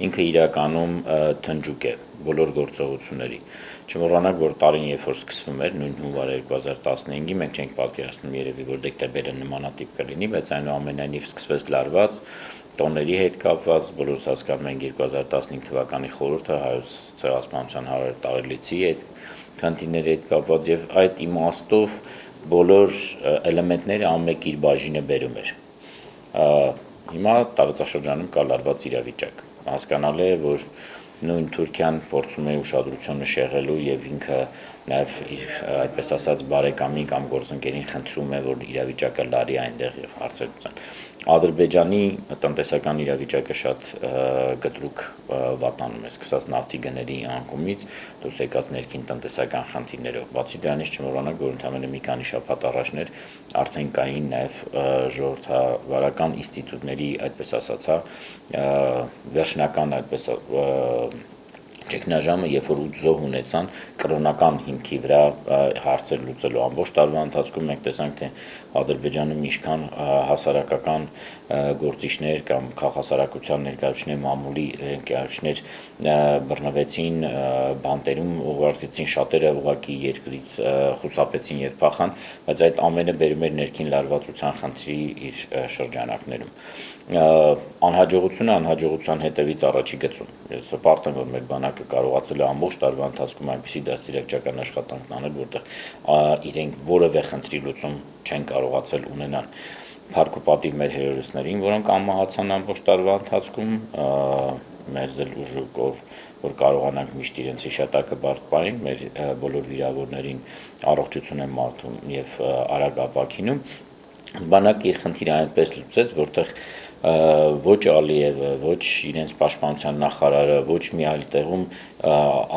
ինքը իրականում թնջուկ է բոլոր գործողությունների։ Չմոռանանք, որ տարին երբ որ սկսվում էր, նույն հունվար 2015-ի, մենք չենք պատկերացնում երևի, որ դեկտեմբերը նմանատիպ կլինի, բայց այնուամենայնիվ սկսվեց լարված, տոների հետ կապված, բոլորս հասկանում ենք 2015 թվականի խորհուրդը հայոց ցեղասպանության 100 տարելիցի հետ քանդիների հետ կապված եւ այդ իմաստով բոլոր էլեմենտները ամեն իր բաժինը բերում էր։ Հիմա տարածաշրջանում կա լարված իրավիճակ։ Հասկանալի է, որ նույն Թուրքիան փորձում է ուշադրությունը շեղելու եւ ինքը նաեւ իր այդպես ասած բարեկամին կամ գործընկերին խնդրում է, որ իրավիճակը լարի այնտեղ եւ հարցեր լուծեն։ Ադրբեջանի տնտեսական իրավիճակը շատ կտրուկ վատանում է, սկսած նավթի գների անկումից, դուրս եկած ներքին տնտեսական խնդիրներով։ Բացի դրանից չմոռանանք, որ ընդամենը մի քանի շաբաթ առաջներ արդեն կային նաեւ ժողովրդավարական ինստիտուտների, այդպես ասած, վերջնական այդպես ճգնաժամը, երբ որ 8 զոհ ունեցան կրոնական հիմքի վրա հարցեր լուծելու ամբողջ տարվա ընթացքում մենք տեսանք, թե Ադրբեջանում ինչքան հասարակական գործիչներ կամ քաղաքասարակության ներկայացուցիչներ, մամուլի ներկայացուցիչներ բռնվեցին, բանտերում ուղարկեցին, շատերը ուղղակի երկրից խուսափեցին եւ փախան, բայց այդ ամենը բերում էր ներքին լարվածության խնդրի իր շրջանակներում։ Անհաջողությունը անհաջողության հետևից առաջի գծում։ Ես հպարտ եմ, որ մեր բանակը կարողացել է ամբողջ տարվա ընթացքում այնպիսի դաստիարակչական աշխատանքներ անել, որտեղ իրենք որևէ խնդրի լուծում չեն կարողացել ունենալ։ Փառք ու պատիվ մեր հերոսներին, որոնք անմահացան ամբողջ տարվա ընթացքում, մեր զել ուժով, որ կարողանանք միշտ իրենց հիշատակը բարդ պահել, մեր բոլոր վիրավորներին առողջություն են մաղթում եւ արագ ապաքինում։ Բանակը իր խնդիրը այնպես լուծեց, որտեղ ոչ Ալիևը, ոչ իրենց պաշտպանության նախարարը, ոչ մի այլ տեղում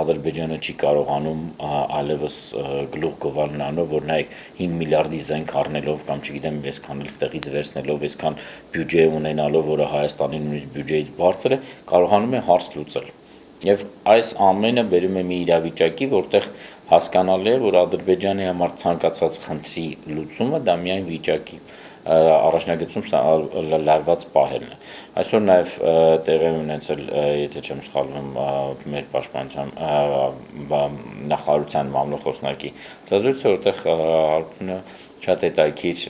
Ադրբեջանը չի կարողանում այլևս գլուխ գովալ նրանով, որ նայեք 5 միլիարդի զենք առնելով կամ չգիտեմ այսքան էլ ստեղից վերցնելով, այսքան բյուջե ունենալով, որը Հայաստանի նույնիսկ բյուջեից բարձր է, կարողանում է հարց լուծել։ Եվ այս ամենը բերում է մի իրավիճակի, որտեղ հասկանալի է, որ Ադրբեջանի համար ցանկացած խնդրի լուծումը դա միայն վիճակի առաջնագծում լարված պահելն է։ Այսօր նաև տեղի ունեցել, եթե չեմ սխալվում, մեր պաշտպանության նախարարության մամլոխոսնակի ցուցակը, որտեղ հարցումը շատ հետաքրքիր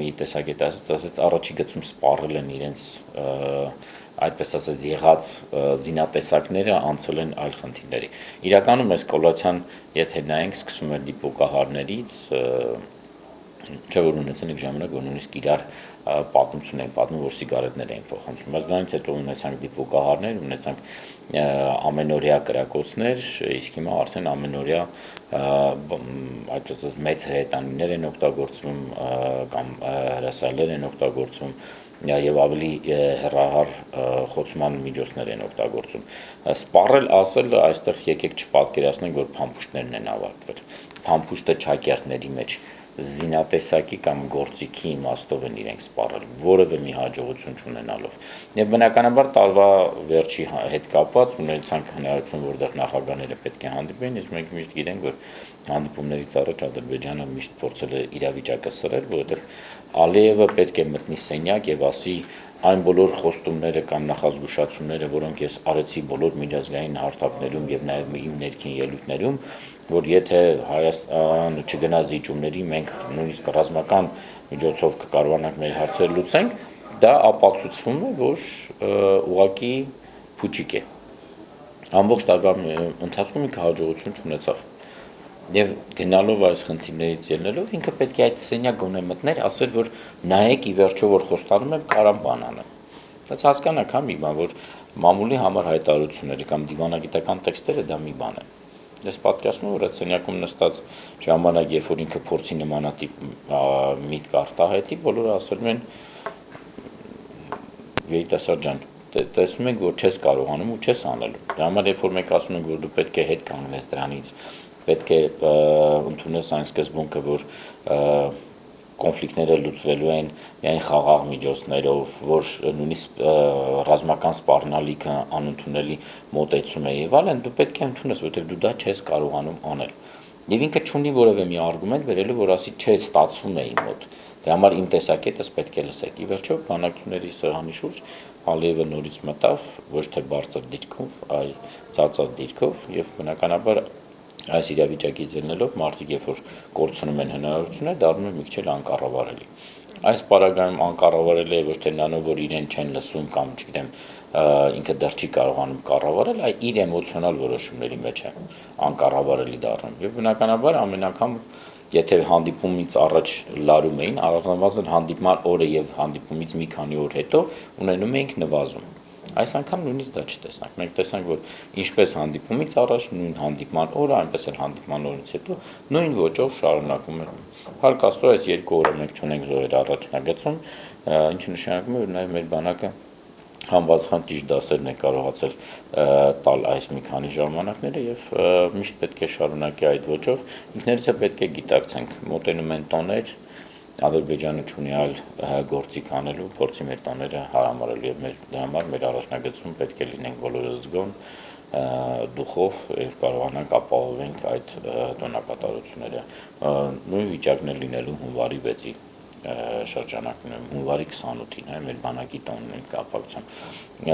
մի տեսակետ ասած առաջի գծում սպառել են իրենց այդպես ասած եղած զինատեսակները անցել են այլ խնդիրների։ Իրականում այս կոլացիան, եթե նայենք, սկսում է դիպուկահարներից, չէ՞ որ ունեցել ենք ժամանակ, որ նույնիսկ իրար պատմություն են պատմում, որ սիգարետներ էին փոխանցում, բայց դրանից հետո ունեցանք դիպուկահարներ, ունեցանք ամենօրյա կրակոցներ, իսկ հիմա արդեն ամենօրյա այդպես մեծ հրետանիներ են օգտագործվում կամ հրասարներ են օգտագործվում եւ ավելի հեռահար խոցման միջոցներ են օգտագործում։ Սպառել ասել այստեղ եկեք չպատկերացնենք, որ փամփուշտներն են ավարտվել։ Փամփուշտը ճակերտների մեջ զինատեսակի կամ գործիքի իմաստով են իրենք սպառել, որևէ մի հաջողություն չունենալով։ Եվ բնականաբար տարվա վերջի հետ կապված ունեցանք հնարավորություն, որտեղ նախագահները պետք է հանդիպեին, իսկ մենք միշտ գիտենք, որ հանդիպումներից առաջ Ադրբեջանը միշտ փորձել է իրավիճակը սրել, որովհետև Ալիևը պետք է մտնի սենյակ եւ ասի այն բոլոր խոստումները կամ նախազգուշացումները, որոնք ես արեցի բոլոր միջազգային հարթակներում եւ նաեւ իմ ներքին ելույթներում, որ եթե Հայաստանը չգնա զիջումների, մենք նույնիսկ ռազմական միջոցով կկարողանանք մեր հարցերը լուծենք, դա ապացուցվում է, որ ուղղակի փուչիկ է։ Ամբողջ տարվա ընթացքում ինքը հաջողություն չունեցավ։ Եվ գնալով այս խնդիրներից ելնելով ինքը պետք է այդ սենյակ գոնե մտներ, ասել, որ նայեք ի վերջո որ խոստանում եմ կարամ բան անեմ։ Բայց հասկանաք, հա մի բան, որ մամուլի համար հայտարարությունները կամ դիվանագիտական տեքստերը դա մի բան է։ Ես պատկերացնում եմ, որ այդ սենյակում նստած ժամանակ, երբ որ ինքը փորձի նմանատիպ միտք արտահայտի, բոլորը ասում են երիտասարդ ջան, տեսնում ենք, որ չես կարողանում ու չես անելու։ Դրա համար երբ որ մենք ասում ենք, որ դու պետք է հետ կանգնես դրանից, պետք է ընդունես այն սկզբունքը, որ կոնֆլիկտները լուծվելու են միայն խաղաղ միջոցներով, որ նույնիսկ ռազմական սպառնալիքը անընդունելի մոտեցում է եւ այլն, դու պետք է ընդունես, որովհետեւ դու դա չես կարողանում անել։ Եվ ինքը չունի որևէ մի արգումենտ վերելու, որ ասի չէ, ստացվում է իմ մոտ։ Դրա համար իմ տեսակետս պետք է լսեք։ Ի վերջո, բանակցությունների սեղանի շուրջ Ալիևը նորից մտավ ոչ թե բարձր դիրքով, այլ ցածր դիրքով եւ բնականաբար այս իրավիճակից ելնելով մարդիկ երբ որ կորցնում են հնարավորությունը, դառնում է մի քիչ անկառավարելի։ Այս պարագայում անկառավարելի է ոչ թե նրանով, որ իրեն չեն լսում կամ, չգիտեմ, ինքը դեռ չի կարողանում կառավարել, այլ իր էմոցիոնալ որոշումների մեջ է անկառավարելի դառնում։ Եվ բնականաբար ամեն անգամ եթե հանդիպումից առաջ լարում էին, առնվազն հանդիպման օրը եւ հանդիպումից մի քանի օր հետո ունենում էինք նվազում։ Այս անգամ նույնիսկ դա չտեսանք։ Մենք տեսանք, որ ինչպես հանդիպումից առաջ, նույն հանդիպման օրը, այնպես էլ հանդիպման օրից հետո նույն ոճով շարունակում է։ Փառք Աստծո, այս 2 օրը մենք չունենք զոհեր առաջնագծում, ինչը նշանակում է, որ նաեւ մեր բանակը համբացхан ճիշտ դասերն է կարողացել տալ այս մի քանի ժամանակները եւ միշտ պետք է շարունակի այդ ոճով։ Ինքներս պետք է գիտակցենք, մոտենում են տոներ, Ադրբեջանը չունի այլ գործիք անելու, փորձի մեր տոները հարամարելու եւ դրա համար մեր առաջնագծում պետք է լինենք բոլորը զգոն դուխով եւ կարողանանք ապահովենք այդ տոնակատարությունները։ Նույն վիճակն է լինելու հունվարի 6-ի շրջանակներում, հունվարի 28-ին, մեր բանակի տոնն կապակցությամբ։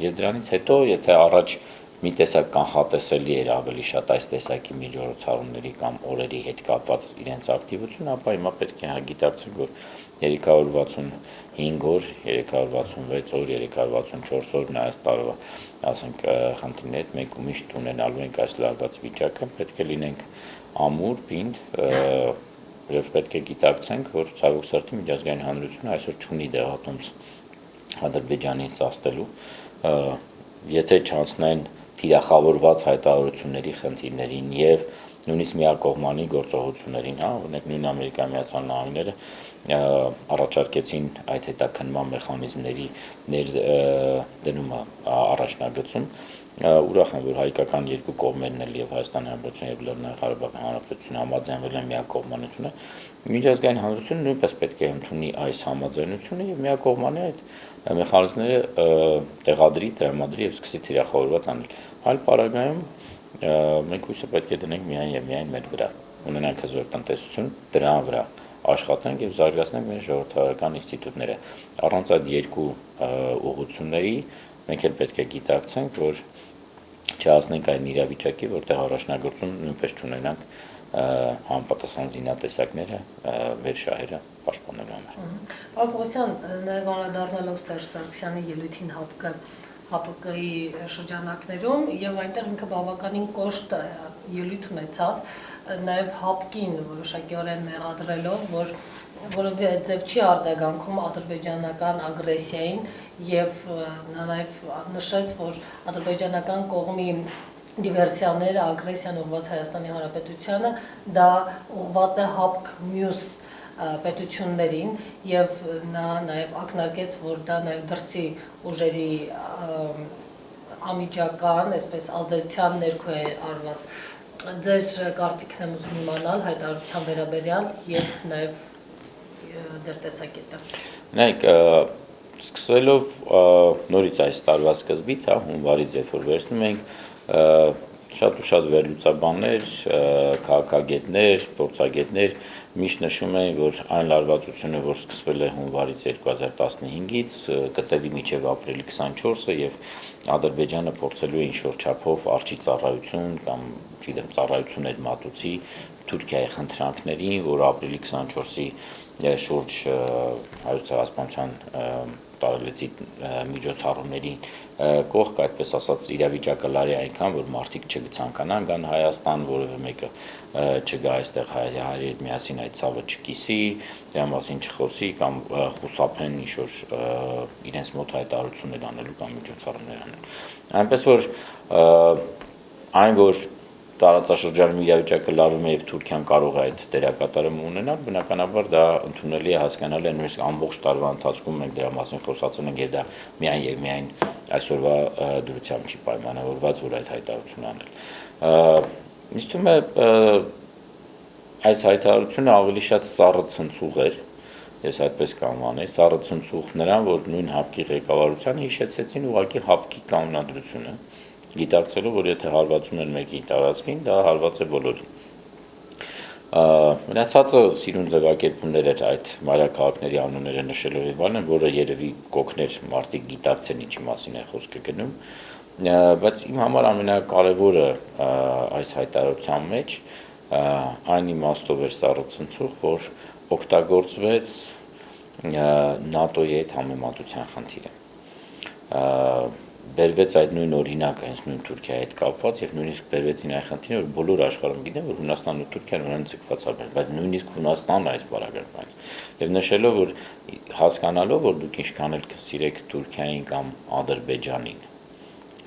Եվ դրանից հետո, եթե առաջ մի տեսակ կանխատեսելի էր ավելի շատ այս տեսակի միջոցառումների կամ օրերի հետ կապված իրենց ակտիվություն, ապա հիմա պետք է գիտակցենք, որ 365 օր, 366 օր, 364 օր այս տարվա, ասենք, խնդիրների հետ մենք միշտ ունենալու ենք այս լարված վիճակը, պետք է լինենք ամուր, պինդ եւ պետք է գիտակցենք, որ ցավոք սրտի միջազգային հանրությունը այսօր չունի դեղատոմս Ադրբեջանին սաստելու, եթե չանցնեն թիրախավորված հայտարարությունների խնդիրներին եւ նույնիսկ միակողմանի գործողություններին, օրինակ նույն Ամերիկայի Միացյալ Նահանգները առաջարկեցին այդ հետաքննման մեխանիզմների ներդնումը առաջնագծում, ուրախ եմ, որ հայկական երկու կողմերն էլ եւ Հայաստանի Հանրապետությունը եւ Լեռնային Ղարաբաղի Հանրապետությունը համաձայնվել են միակողմանությունը, միջազգային հանրությունը նույնպես պետք է ընդունի այս համաձայնությունը եւ միակողմանի այդ մեխանիզմները տեղադրի, տրամադրի եւ սկսի թիրախավորված անել։ Այլ պարագայում մենք հույսը պետք է դնենք միայն եւ միայն մեր վրա, ունենանք հզոր տնտեսություն, դրա վրա աշխատենք եւ զարգացնենք մեր ժողովրդական ինստիտուտները։ Առանց այդ երկու ուղղությունների մենք էլ պետք է գիտակցենք, որ չհասնենք այն իրավիճակի, որտեղ առաջնագծում նույնպես չունենանք համապատասխան զինատեսակները մեր շահերը պաշտպանելու համար։ Պարոն նաև անդրադառնալով Սերժ Սարգսյանի ելույթին ՀԱՊԿ-ի շրջանակներում եւ այնտեղ ինքը բավականին կոշտ ելույթ ունեցավ, նաև ՀԱՊԿ-ին որոշակիորեն մեղադրելով, որ որովհետև ձև չի արձագանքում ադրբեջանական ագրեսիային եւ նա նաև նշեց, որ ադրբեջանական կողմի դիվերսիաները, ագրեսիան ուղղված Հայաստանի Հանրապետությանը, դա ուղղված է ՀԱՊԿ մյուս պետություններին եւ նա նաև ակնարկեց, որ դա նաև դրսի ուժերի անմիջական, այսպես ազդեցության ներքո է արված։ Ձեր կարծիքն եմ ուզում իմանալ հայտարարության վերաբերյալ եւ նաև դեր տեսակետը։ Նայեք, սկսելով նորից այս տարվա սկզբից, հունվարից երբ որ վերցնում ենք, շատ ու շատ վերլուծաբաններ, քաղաքագետներ, փորձագետներ միշտ նշում են, որ այն լարվածությունը, որ սկսվել է հունվարից 2015-ից, կտևի մինչև ապրիլի 24-ը եւ Ադրբեջանը փորձելու է ինչ-որ չափով արջի ծառայություն կամ, չգիտեմ, ծառայություն այդ մատուցի Թուրքիայի խնդրանքներին, որ ապրիլի 24-ի շուրջ Հայոց ցեղասպանության տարելիցի միջոցառումների կողք, այդպես ասած, իրավիճակը լարի այնքան, որ մարդիկ չցանկանան գան Հայաստան, որևէ մեկը չգա այստեղ հայերի հետ միասին այդ ցավը չկիսի, դրա մասին չխոսի կամ խուսափեն ինչ-որ իրենց մոտ հայտարարություններ անելու կամ միջոցառումներ անելու։ Այնպես որ այն, որ տարածաշրջանում իրավիճակը լարվում է եւ Թուրքիան կարող է այդ դերակատարումը ունենալ, բնականաբար դա ընդունելի է, հասկանալի է, նույնիսկ ամբողջ տարվա ընթացքում մենք դրա մասին խոսացել ենք եւ դա միայն եւ միայն այսօրվա դրությամբ չի պայմանավորված, որ այդ հայտարարությունը անել։ Ինձ թվում է այս հայտարարությունը ավելի շատ սառը ցնցուղ էր, ես այդպես կանվանեի, սառը ցնցուղ նրան, որ նույն ՀԱՊԿ-ի ղեկավարությանը հիշեցեցին ուղղակի ՀԱՊԿ-ի կանոնադրությունը, գիտակցելով, որ եթե հարվածում են մեկի տարածքին, դա հարված է բոլորին։ Մնացածը սիրուն ձևակերպումներ էր այդ մայրաքաղաքների անունները նշելով եւ այլն, որը երևի կօգներ մարդիկ գիտակցեն ինչի մասին է խոսքը գնում, բայց իմ համար ամենակարևորը այս հայտարարության մեջ այն իմաստով էր սառցնցուղ, որ օգտագործվեց ՆԱՏՕ-ի հետ համեմատության խնդիրը, բերվեց այդ նույն օրինակը հենց նույն Թուրքիայի հետ կապված եւ նույնիսկ բերվեցին այն խնդիրը, որ բոլոր աշխարհում գիտեն, որ Հունաստանն ու Թուրքիան ունեն ցկվածաբեր, բայց նույնիսկ Հունաստանն այս բարակերպանից եւ նշելով, որ հասկանալով, որ դուք ինչքան էլ սիրեք Թուրքիային կամ Ադրբեջանին,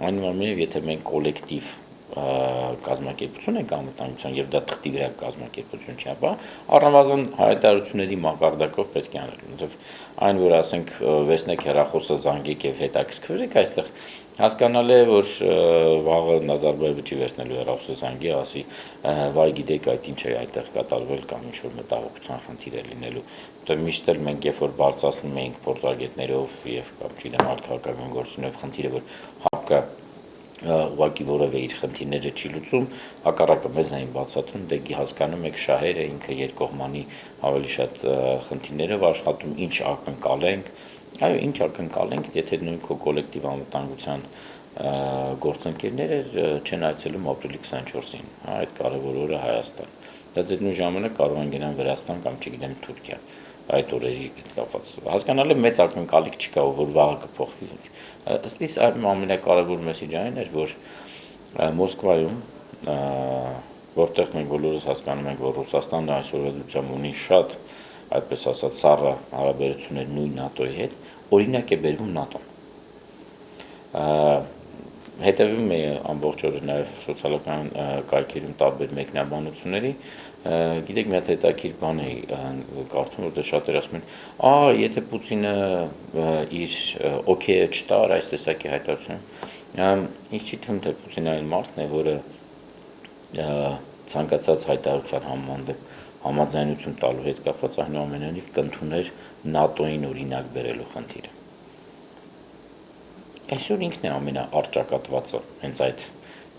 այնուամենայնիվ եթե մենք կոլեկտիվ կազմակերպություն ենք անվտանգության եւ դա թղթի վրա կազմակերպություն չի, ապա առնվազն հայտարարությունների մակարդակով պետք է անել, որովհետեւ այն որ ասենք վերցնեք հեռախոսը զանգեք եւ հետաքրքրվեք այստեղ հասկանալ է որ վաղը Նազարբայևը չի վերցնելու հեռախոսը զանգի ասի վայ գիտեք այդ ինչ է այդտեղ կատարվել կամ ինչ որ մտահոգության խնդիր է լինելու որտեղ միշտ էլ մենք երբ որ բարձրացնում ենք փորձագետներով եւ կամ չգիտեմ այլ քաղաքական գործունեով խնդիրը որ հապկը ուղղակի որևէ իր խնդիրները չի լուծում, հակառակը մեզ այն բացատրում, դե հասկանում եք շահերը ինքը երկկողմանի ավելի շատ խնդիրներով աշխատում, ինչ ակնկալենք, այո, ինչ ակնկալենք, եթե նույն քո կոլեկտիվ անվտանգության գործընկերները չեն այցելում ապրիլի 24-ին, հա, այդ կարևոր օրը Հայաստան։ Բայց այդ նույն ժամանակ կարող են գնան Վրաստան կամ չգիտեմ Թուրքիա այդ օրերի հետ կապված։ Հասկանալը մեծ ակնկալիք չկա, որ վաղը կփոխվի։ Ըստ իս ամենակարևոր մեսեջը այն էր, որ Մոսկվայում, որտեղ մենք բոլորս հասկանում ենք, որ Ռուսաստանն այսօրվա դրությամբ ունի շատ, այդպես ասած, սառը հարաբերություններ նույն ՆԱՏՕ-ի հետ, օրինակ է բերվում ՆԱՏՕ-ն։ Հետևում է ամբողջ օրը նաև սոցիալական կայքերում տարբեր մեկնաբանությունների, գիտեք, մի հատ հետաքրքիր բան էի կարդում, որտեղ շատերը ասում են, եթե Պուտինը իր օքեյը չտար այս տեսակի հայտարարություն, ինձ չի թվում, թե Պուտինը այն մարդն է, որը ցանկացած հայտարարության համաձայնություն տալու հետ կապված այնուամենայնիվ կընդուներ ՆԱՏՕ-ին օրինակ բերելու խնդիրը։ Այսօր ինքն է ամենաառճակատվածը հենց այդ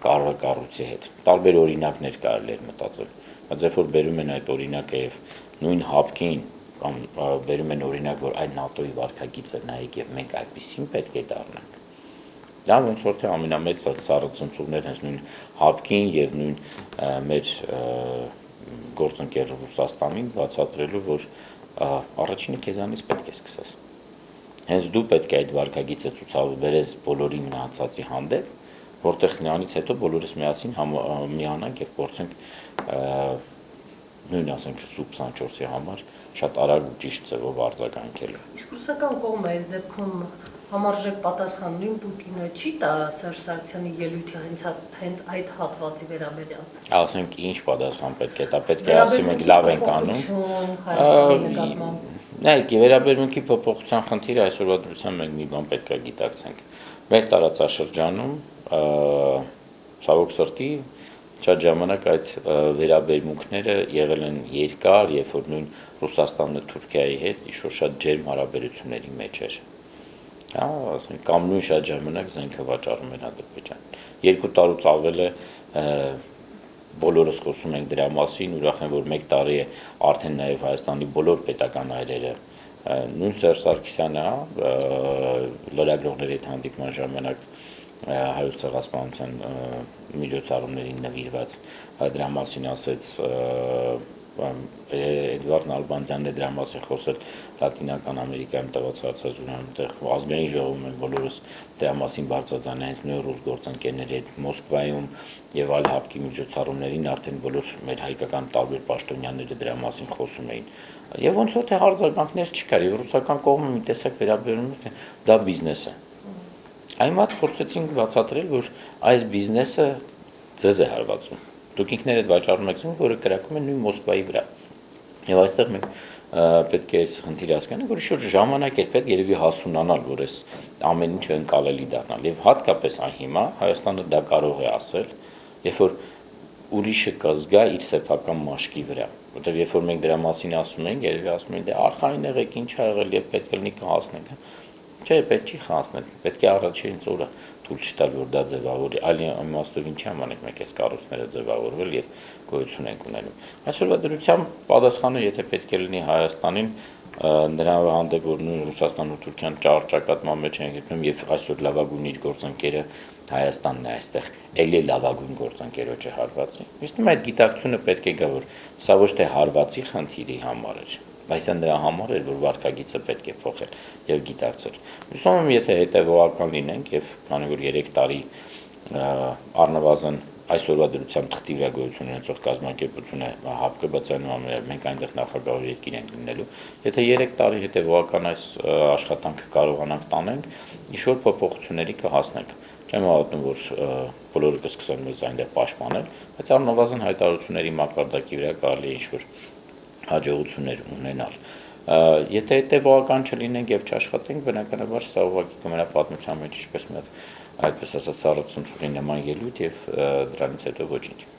կառույցի հետ։ Տարբեր օրինակներ կարելի է մտածել, բայց երբ որ բերում են այդ օրինակը եւ նույն հապկին կամ բերում են օրինակ, որ այդ ՆԱՏՕ-ի վարքագիծը նայեք եւ մենք այդպեսին պետք է դառնանք։ Դա ոնց որ թե ամենամեծ սառցնցումներ հենց նույն հապկին եւ նույն մեր գործընկեր Ռուսաստանին բացատրելու, որ առաջինը քեզանից պետք է սկսես։ Հենց դու պետք է այդ վարքագիծը ցուցաբերես բոլորի մնացածի հանդեպ, որտեղ նրանից հետո բոլորս միասին միանանք եւ փորձենք նույն ասենք սուբ 24-ի համար շատ արագ ու ճիշտ ձևով արձագանքելու։ Իսկ ռուսական կողմը այս դեպքում համարժեք պատասխան նույն Պուտինը չի տա Սերժ Սարգսյանի ելույթի հենց այդ հատվածի վերաբերյալ։ Ասենք ինչ պատասխան պետք է տա, պետք է ասի մենք լավ ենք անում։ Նայեք, վերաբերմունքի փոփոխության խնդիրը այսօրվա դրությամբ մենք մի բան պետք է գիտակցենք։ Մեր տարածաշրջանում ցավոք սրտի շատ ժամանակ այդ վերաբերմունքները եղել են երկար, երբ որ նույն Ռուսաստանն ու Թուրքիայի հետ ինչ-որ շատ ջերմ հարաբերությունների մեջ էր։ Հա, ասենք կամ նույն շատ ժամանակ զենքը վաճառում էր Ադրբեջան։ 2 տարուց ավել է բոլորս խոսում ենք դրա մասին, ուրախ եմ, որ 1 տարի է արդեն նաև Հայաստանի բոլոր պետական այրերը նույն Սերժ Սարգսյանը լրագրողների հետ հանդիպման ժամանակ հայոց ցեղասպանության միջոցառումներին նվիրված դրա մասին ասեց Էդվարդ Նալբանդյանն է դրա մասին խոսել Լատինական Ամերիկայում տված հարցազրույցում, այնտեղ ազգային ժողովում են բոլորս դրա մասին բարձրացան հենց նույն ռուս գործընկերների հետ Մոսկվայում եւ այլ հապկի միջոցառումներին արդեն բոլոր մեր հայկական տարբեր պաշտոնյաները դրա մասին խոսում էին։ Եվ ոնց որ թե արձագանքներ չկար, եւ ռուսական կողմը մի տեսակ վերաբերում էր, թե դա բիզնես է։ Այնուհետ փորձեցինք բացատրել, որ այս բիզնեսը ձեզ է հարվածում։ Դուք ինքներդ վաճառում եք զենք, որը կրակում է նույն Մոսկվայի վրա։ Եվ այստեղ մենք պետք է այս խնդիրը հասկանանք, որ շուտ ժամանակ է պետք երևի հասունանալ, որ այս ամեն ինչը ընկալելի դառնալ։ Եվ հատկապես այն հիմա Հայաստանը դա կարող է ասել, երբ որ ուրիշը կզգա իր սեփական մաշկի վրա։ Որտեղ երբ որ մենք դրա մասին ասում ենք, երևի ասում են, դե արխային եղեք, ինչ ա եղել եւ պետք է լինի կհասնենք։ Չէ, պետք չի հասնել, պետք է առաջինից օրը թույլ չտալ, որ դա ձևավորի, այլ իմաստով ինչի համար ենք մենք այս կառույցները ձևավորվել եւ գոյություն ենք ունենում։ Այսօրվա դրությամբ պատասխանը, եթե պետք է լինի Հայաստանին, նրա հանդեպ, որ նույն Ռուսաստանն ու Թուրքիան ճակատման մեջ են գտնում եւ այսօր լավագույն իր գործընկերը Հայաստանն է այստեղ, ելի լավագույն գործընկերոջը հարվածի։ Իսկ այդ գիտակցությունը պետք է գա, որ սա ոչ թե հարվածի խնդիրի համար էր, այս նրա համար էր, որ վարքագիծը պետք է փոխել եւ գիտակցել։ Հուսով եմ, եթե հետեւողական լինենք եւ քանի որ 3 տարի առնվազն այսօրվա դրությամբ թղթի վրա գոյություն ունեցող կազմակերպությունը ՀԱՊԿ բացանում մենք այնտեղ նախագահ երկիր ենք լինելու, եթե 3 տարի հետեւողական այս աշխատանքը կարողանանք տանենք, ինչ-որ փոփոխությունների կհասնենք։ Չեմ հավատում, որ բոլորը կսկսեն մեզ այնտեղ պաշտպանել, բայց առնվազն հայտարարությունների մակարդակի վրա կարելի է ինչ-որ հաջողություններ ունենալ։ Եթե հետեւողական չլինենք եւ չաշխատենք, բնականաբար սա ուղղակի կմնա պատմության մեջ ինչպես մի հատ այդպես ասած սառը ցնցուրի նման ելույթ եւ դրանից հետո ոչինչ։